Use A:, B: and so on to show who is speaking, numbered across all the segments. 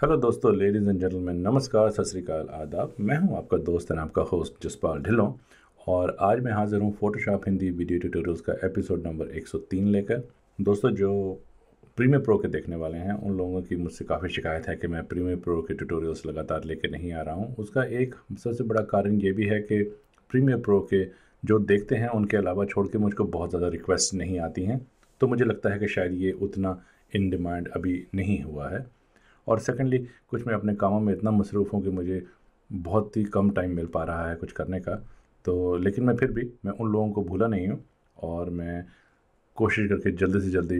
A: Hello दोस्तों, ladies and gentleman, नमस्कार, सत श्री अकाल, आदाब। मैं हूं आपका दोस्त एंड आपका होस्ट जसपाल ढिल्लों। और आज मैं हाजिर हूं फोटोशॉप हिंदी वीडियो ट्यूटोरियल्स का एपिसोड नंबर 103 लेकर। दोस्तों, जो प्रीमियर प्रो के देखने वाले हैं उन लोगों की मुझसे काफ़ी शिकायत है कि मैं प्रीमियर प्रो के ट्यूटोरियल्स लगातार लेके नहीं आ रहा हूं। उसका एक सबसे बड़ा कारण ये भी है कि प्रीमियर प्रो के जो देखते हैं उनके अलावा छोड़ के मुझको बहुत ज़्यादा रिक्वेस्ट नहीं आती हैं। तो मुझे लगता है कि शायद ये उतना इन डिमांड अभी नहीं हुआ है। और सेकेंडली, कुछ मैं अपने कामों में इतना मसरूफ़ हूँ कि मुझे बहुत ही कम टाइम मिल पा रहा है कुछ करने का। तो लेकिन मैं फिर भी मैं उन लोगों को भूला नहीं हूँ और मैं कोशिश करके जल्दी से जल्दी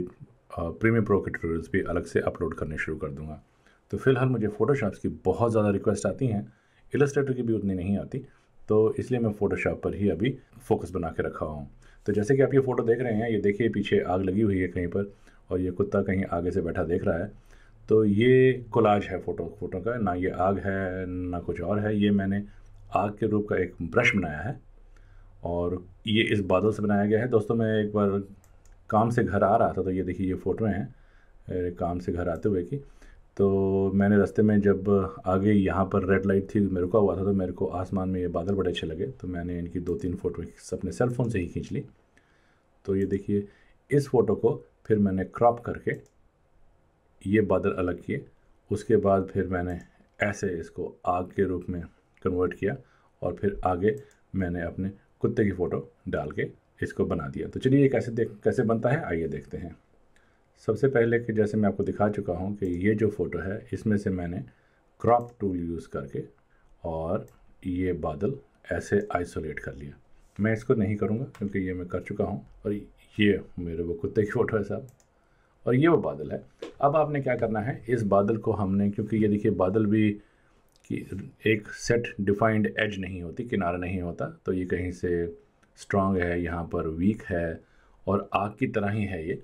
A: प्रीमियर प्रो के ट्यूटोरियल्स भी अलग से अपलोड करने शुरू कर दूँगा। तो फ़िलहाल मुझे फ़ोटोशॉप की बहुत ज़्यादा रिक्वेस्ट आती हैं, इलस्ट्रेटर की भी उतनी नहीं आती। तो इसलिए मैं फ़ोटोशॉप पर ही अभी फ़ोकस बना के रखा हूँ। तो जैसे कि आप ये फ़ोटो देख रहे हैं, ये देखिए पीछे आग लगी हुई है कहीं पर और ये कुत्ता कहीं आगे से बैठा देख रहा है। तो ये कोलाज है फ़ोटो का, ना ये आग है ना कुछ और है। ये मैंने आग के रूप का एक ब्रश बनाया है और ये इस बादल से बनाया गया है। दोस्तों, मैं एक बार काम से घर आ रहा था, तो ये देखिए ये फ़ोटोएँ हैं काम से घर आते हुए की। तो मैंने रास्ते में जब आगे यहाँ पर रेड लाइट थी, मैं रुका हुआ था, तो मेरे को आसमान में ये बादल बड़े अच्छे लगे, तो मैंने इनकी 2-3 फ़ोटो अपने सेल फ़ोन से ही खींच ली। तो ये देखिए, इस फ़ोटो को फिर मैंने क्रॉप करके ये बादल अलग किए। उसके बाद फिर मैंने ऐसे इसको आग के रूप में कन्वर्ट किया और फिर आगे मैंने अपने कुत्ते की फ़ोटो डाल के इसको बना दिया। तो चलिए ये कैसे बनता है, आइए देखते हैं। सबसे पहले कि जैसे मैं आपको दिखा चुका हूँ कि ये जो फ़ोटो है इसमें से मैंने क्रॉप टूल यूज़ करके और ये बादल ऐसे आइसोलेट कर लिया। मैं इसको नहीं करूँगा क्योंकि ये मैं कर चुका हूँ। और ये मेरे वो कुत्ते की फ़ोटो है साहब, और ये वो बादल है। अब आपने क्या करना है, इस बादल को हमने, क्योंकि ये देखिए बादल भी कि एक सेट डिफाइंड एज नहीं होती, किनारा नहीं होता, तो ये कहीं से स्ट्रांग है, यहाँ पर वीक है और आग की तरह ही है ये।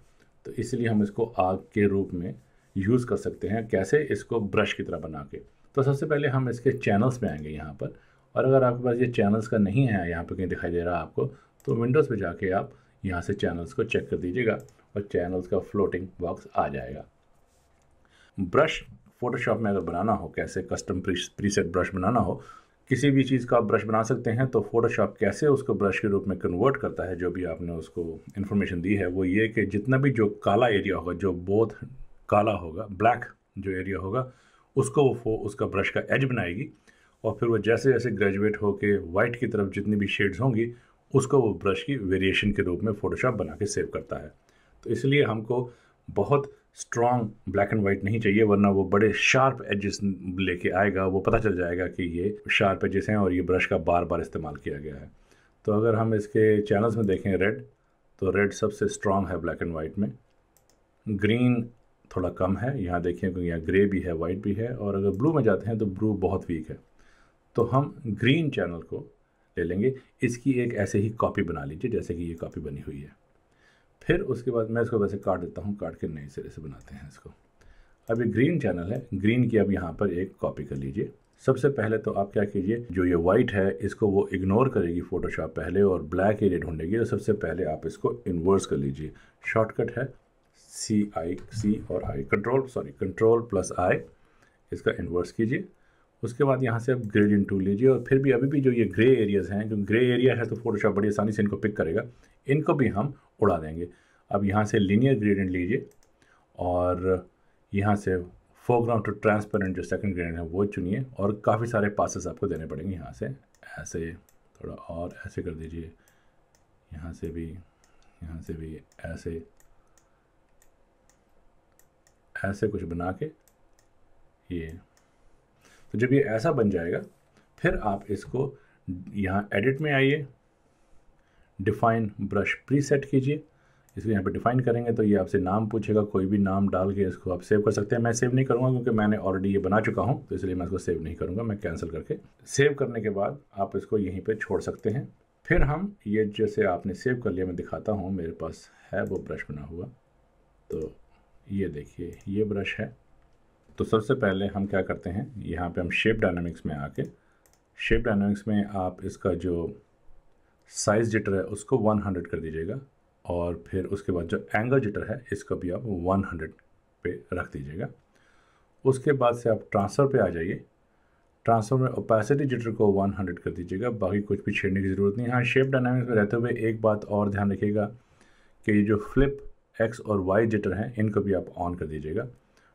A: तो इसलिए हम इसको आग के रूप में यूज़ कर सकते हैं। कैसे? इसको ब्रश की तरह बना के। तो सबसे पहले हम इसके चैनल्स में आएंगे यहाँ पर। और अगर आपके पास ये चैनल्स का नहीं है, यहाँ पर कहीं दिखाई दे रहा है आपको, तो विंडोज़ पे जाके आप यहाँ से चैनल्स को चेक कर दीजिएगा और चैनल्स का फ्लोटिंग बॉक्स आ जाएगा। ब्रश फोटोशॉप में अगर बनाना हो, कैसे कस्टम प्रीसेट ब्रश बनाना हो, किसी भी चीज़ का आप ब्रश बना सकते हैं। तो फोटोशॉप कैसे उसको ब्रश के रूप में कन्वर्ट करता है, जो भी आपने उसको इन्फॉर्मेशन दी है, वो ये कि जितना भी जो काला एरिया होगा, जो बहुत काला होगा, ब्लैक जो एरिया होगा, उसको वो उसका ब्रश का एज बनाएगी और फिर वो जैसे जैसे ग्रेजुएट होके वाइट की तरफ जितनी भी शेड्स होंगी, उसको वो ब्रश की वेरिएशन के रूप में फ़ोटोशॉप बना के सेव करता है। तो इसलिए हमको बहुत स्ट्रॉन्ग ब्लैक एंड वाइट नहीं चाहिए, वरना वो बड़े शार्प एजेस लेके आएगा। वो पता चल जाएगा कि ये शार्प एजेस हैं और ये ब्रश का बार बार इस्तेमाल किया गया है। तो अगर हम इसके चैनल्स में देखें रेड, तो रेड सबसे स्ट्रॉन्ग है ब्लैक एंड वाइट में। ग्रीन थोड़ा कम है, यहाँ देखिए क्योंकि यहाँ ग्रे भी है, वाइट भी है। और अगर ब्लू में जाते हैं तो ब्लू बहुत वीक है। तो हम ग्रीन चैनल को ले लेंगे। इसकी एक ऐसे ही कॉपी बना लीजिए जैसे कि ये कॉपी बनी हुई है। फिर उसके बाद मैं इसको वैसे काट देता हूँ, काट के नए सिरे से बनाते हैं इसको। अब ये ग्रीन चैनल है, ग्रीन की अब यहाँ पर एक कॉपी कर लीजिए। सबसे पहले तो आप क्या कीजिए, जो ये वाइट है इसको वो इग्नोर करेगी फ़ोटोशॉप पहले और ब्लैक एरिया ढूंढेगी। तो सबसे पहले आप इसको इन्वर्स कर लीजिए। शॉर्टकट है सी और आई, कंट्रोल प्लस आई, इसका इन्वर्स कीजिए। उसके बाद यहाँ से आप ग्रेडियंट टूल लीजिए और फिर भी अभी भी जो ये ग्रे एरियाज़ हैं, क्योंकि ग्रे एरिया है तो फोटोशॉप बड़ी आसानी से इनको पिक करेगा, इनको भी हम उड़ा देंगे। अब यहाँ से लीनियर ग्रेडियंट लीजिए और यहाँ से फोरग्राउंड टू ट्रांसपेरेंट जो सेकंड ग्रेडियंट है वो चुनिए और काफ़ी सारे पासेस आपको देने पड़ेंगे। यहाँ से ऐसे थोड़ा और ऐसे कर दीजिए, यहाँ से भी ऐसे कुछ बना के ये। तो जब ये ऐसा बन जाएगा, फिर आप इसको यहाँ एडिट में आइए, डिफ़ाइन ब्रश प्रीसेट कीजिए। इसको यहाँ पे डिफ़ाइन करेंगे तो ये आपसे नाम पूछेगा, कोई भी नाम डाल के इसको आप सेव कर सकते हैं। मैं सेव नहीं करूँगा क्योंकि मैंने ऑलरेडी ये बना चुका हूँ, तो इसलिए मैं इसको सेव नहीं करूँगा। मैं कैंसिल करके, सेव करने के बाद आप इसको यहीं पे छोड़ सकते हैं। फिर हम ये जैसे आपने सेव कर लिया, मैं दिखाता हूँ, मेरे पास है वो ब्रश बना हुआ। तो ये देखिए ये ब्रश है। तो सबसे पहले हम क्या करते हैं, यहाँ पे हम शेप डायनामिक्स में आके, शेप डायनामिक्स में आप इसका जो साइज़ जिटर है उसको 100 कर दीजिएगा और फिर उसके बाद जो एंगल जिटर है इसको भी आप 100 पे रख दीजिएगा। उसके बाद से आप ट्रांसफ़र पे आ जाइए। ट्रांसफ़र में ओपेसिटी जिटर को 100 कर दीजिएगा, बाकी कुछ भी छेड़ने की ज़रूरत नहीं। हाँ, शेप डायनामिक्स में रहते हुए एक बात और ध्यान रखिएगा कि ये जो फ्लिप एक्स और वाई जिटर हैं इनको भी आप ऑन कर दीजिएगा।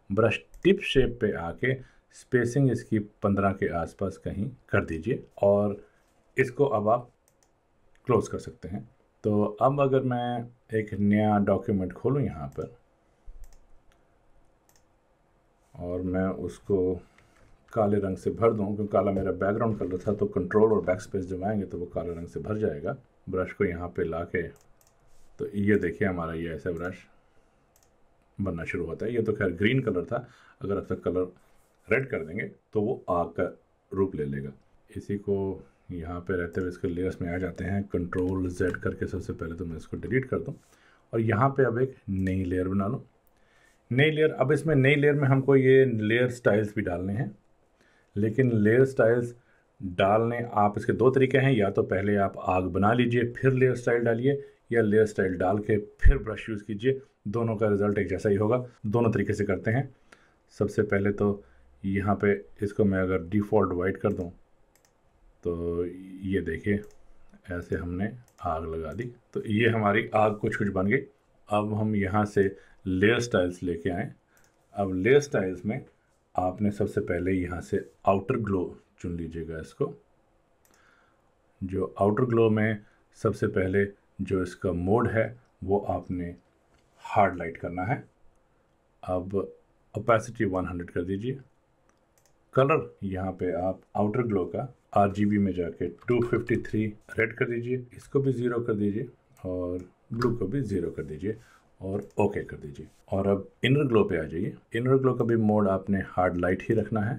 A: ब्रश टिप शेप पे आके स्पेसिंग इसकी 15 के आसपास कहीं कर दीजिए और इसको अब आप क्लोज़ कर सकते हैं। तो अब अगर मैं एक नया डॉक्यूमेंट खोलूँ यहाँ पर और मैं उसको काले रंग से भर दूँ, क्योंकि काला मेरा बैकग्राउंड कलर था, तो कंट्रोल और बैक स्पेस दबाएंगे तो वो काले रंग से भर जाएगा। ब्रश को यहाँ पे लाके तो ये देखिए हमारा ये ऐसा ब्रश बनना शुरू होता है। ये तो खैर ग्रीन कलर था, अगर आप कलर रेड कर देंगे तो वो आग का रूप ले लेगा। इसी को यहाँ पे रहते हुए इसके लेयर्स में आ जाते हैं, कंट्रोल Z करके सबसे पहले तो मैं इसको डिलीट कर दूँ और यहाँ पे अब एक नई लेयर बना लूँ। नई लेयर, अब इसमें नई लेयर में हमको ये लेयर स्टाइल्स भी डालने हैं, लेकिन लेयर स्टाइल्स डालने आप इसके दो तरीके हैं, या तो पहले आप आग बना लीजिए फिर लेयर स्टाइल डालिए, या लेयर स्टाइल डाल के फिर ब्रश यूज़ कीजिए। दोनों का रिज़ल्ट एक जैसा ही होगा। दोनों तरीके से करते हैं। सबसे पहले तो यहाँ पे इसको मैं अगर डिफ़ॉल्ट वाइट कर दूँ तो ये देखिए ऐसे हमने आग लगा दी, तो ये हमारी आग कुछ बन गई। अब हम यहाँ से लेयर स्टाइल्स लेके आए। अब लेयर स्टाइल्स में आपने सबसे पहले यहाँ से आउटर ग्लो चुन लीजिएगा। इसको जो आउटर ग्लो में सबसे पहले जो इसका मोड है वो आपने हार्ड लाइट करना है। अब ओपेसिटी 100 कर दीजिए। कलर यहाँ पे आप आउटर ग्लो का RGB में जाके 253 रेड कर दीजिए, इसको भी 0 कर दीजिए और ब्लू को भी 0 कर दीजिए और ओके कर दीजिए। और अब इनर ग्लो पे आ जाइए। इनर ग्लो का भी मोड आपने हार्ड लाइट ही रखना है।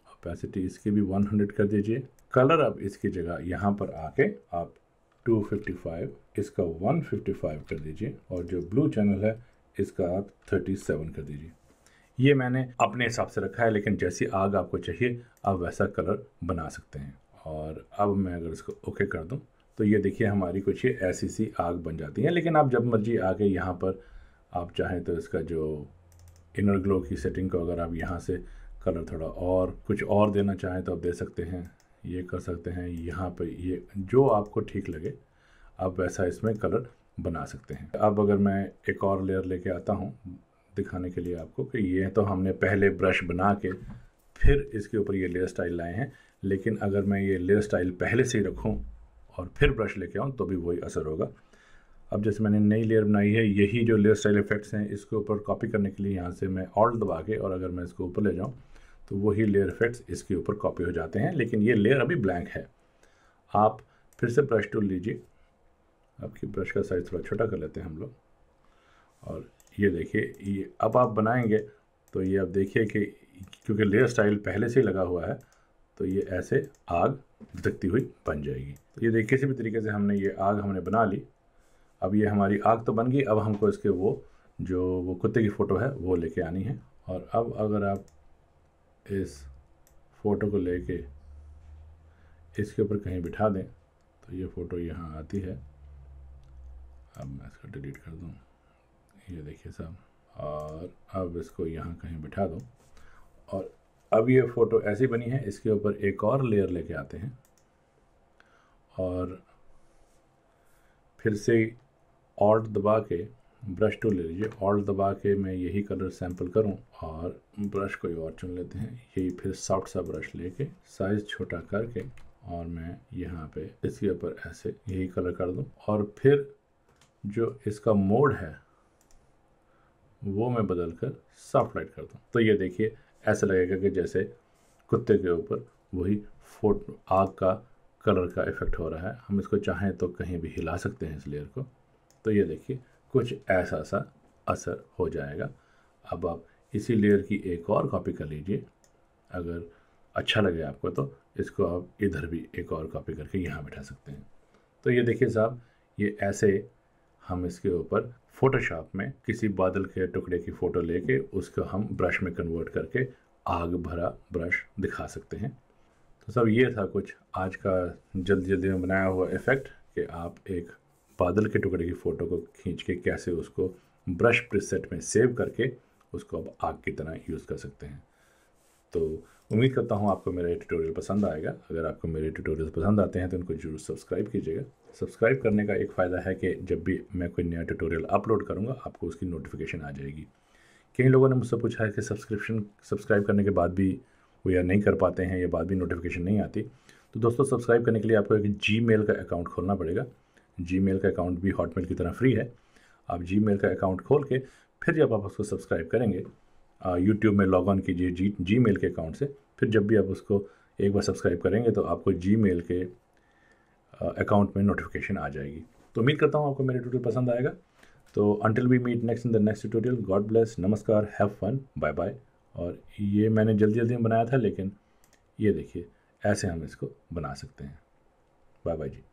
A: ओपेसिटी इसकी भी 100 कर दीजिए। कलर अब इसकी जगह यहाँ पर आके आप 255 इसका 155 कर दीजिए और जो ब्लू चैनल है इसका आप 37 कर दीजिए। ये मैंने अपने हिसाब से रखा है, लेकिन जैसी आग आपको चाहिए आप वैसा कलर बना सकते हैं। और अब मैं अगर इसको ओके कर दूं तो ये देखिए हमारी कुछ ये ऐसी सी आग बन जाती है। लेकिन आप जब मर्जी आके यहाँ पर आप चाहें तो इसका जो इनर ग्लो की सेटिंग को अगर आप यहाँ से कलर थोड़ा और कुछ और देना चाहें तो आप दे सकते हैं, ये कर सकते हैं। यहाँ पे ये जो आपको ठीक लगे आप वैसा इसमें कलर बना सकते हैं। अब अगर मैं एक और लेयर लेके आता हूँ दिखाने के लिए आपको कि ये तो हमने पहले ब्रश बना के फिर इसके ऊपर ये लेयर स्टाइल लाए हैं, लेकिन अगर मैं ये लेयर स्टाइल पहले से ही रखूँ और फिर ब्रश लेके आऊँ तो भी वही असर होगा। अब जैसे मैंने नई लेयर बनाई है, यही जो लेयर स्टाइल इफेक्ट्स हैं इसके ऊपर कॉपी करने के लिए यहाँ से मैं ऑल्ट दबा के और अगर मैं इसको ऊपर ले जाऊँ तो वही लेयर इफेक्ट्स इसके ऊपर कॉपी हो जाते हैं, लेकिन ये लेयर अभी ब्लैंक है। आप फिर से ब्रश टूल लीजिए। आपकी ब्रश का साइज़ थोड़ा छोटा कर लेते हैं हम लोग और ये देखिए ये अब आप बनाएंगे तो ये आप देखिए कि क्योंकि लेयर स्टाइल पहले से ही लगा हुआ है तो ये ऐसे आग दिखती हुई बन जाएगी। तो ये देखिए किसी भी तरीके से हमने ये आग हमने बना ली। अब ये हमारी आग तो बन गई। अब हमको इसके वो कुत्ते की फ़ोटो है वो लेके आनी है। और अब अगर आप इस फ़ोटो को लेके इसके ऊपर कहीं बिठा दें तो ये फ़ोटो यहाँ आती है। अब मैं इसको डिलीट कर दूँ, ये देखिए साहब, और अब इसको यहाँ कहीं बिठा दूँ और अब ये फ़ोटो ऐसी बनी है। इसके ऊपर एक और लेयर लेके आते हैं और फिर से ऑल्ट दबा के ब्रश टूल ले लीजिए। ऑल्ट दबा के मैं यही कलर सैंपल करूं और ब्रश कोई और चुन लेते हैं। यही फिर सॉफ्ट सा ब्रश लेके साइज़ छोटा करके और मैं यहाँ पे इसके ऊपर ऐसे यही कलर कर दूं और फिर जो इसका मोड है वो मैं बदल कर सॉफ्ट लाइट कर दूं। तो ये देखिए ऐसा लगेगा कि जैसे कुत्ते के ऊपर वही फोटो आग का कलर का इफ़ेक्ट हो रहा है। हम इसको चाहें तो कहीं भी हिला सकते हैं इस लेयर को। तो ये देखिए कुछ ऐसा सा असर हो जाएगा। अब आप इसी लेयर की एक और कॉपी कर लीजिए। अगर अच्छा लगे आपको तो इसको आप इधर भी एक और कॉपी करके यहाँ बैठा सकते हैं। तो ये देखिए साहब, ये ऐसे हम इसके ऊपर फ़ोटोशॉप में किसी बादल के टुकड़े की फ़ोटो लेके उसको हम ब्रश में कन्वर्ट करके आग भरा ब्रश दिखा सकते हैं। तो सब ये था कुछ आज का जल्दी में बनाया हुआ इफ़ेक्ट कि आप एक बादल के टुकड़े की फ़ोटो को खींच के कैसे उसको ब्रश प्रीसेट में सेव करके उसको अब आग की तरह यूज़ कर सकते हैं। तो उम्मीद करता हूँ आपको मेरा ये ट्यूटोरियल पसंद आएगा। अगर आपको मेरे ट्यूटोरियल पसंद आते हैं तो उनको जरूर सब्सक्राइब कीजिएगा। सब्सक्राइब करने का एक फ़ायदा है कि जब भी मैं कोई नया ट्यूटोरियल अपलोड करूँगा आपको उसकी नोटिफिकेशन आ जाएगी। कई लोगों ने मुझसे पूछा है कि सब्सक्राइब करने के बाद भी वो या नहीं कर पाते हैं या बाद भी नोटिफिकेशन नहीं आती। तो दोस्तों, सब्सक्राइब करने के लिए आपको एक जीमेल का अकाउंट खोलना पड़ेगा। जीमेल का अकाउंट भी हॉटमेल की तरह फ्री है। आप जीमेल का अकाउंट खोल के फिर जब आप उसको सब्सक्राइब करेंगे, यूट्यूब में लॉग ऑन कीजिए जीमेल के अकाउंट से। फिर जब भी आप उसको एक बार सब्सक्राइब करेंगे तो आपको जीमेल के अकाउंट में नोटिफिकेशन आ जाएगी। तो उम्मीद करता हूँ आपको मेरे ट्यूटोरियल पसंद आएगा। तो until we meet next in the next tutorial, God bless, नमस्कार, हैव फन, बाय बाय। और ये मैंने जल्दी जल्दी में बनाया था, लेकिन ये देखिए ऐसे हम इसको बना सकते हैं। बाय बाय जी।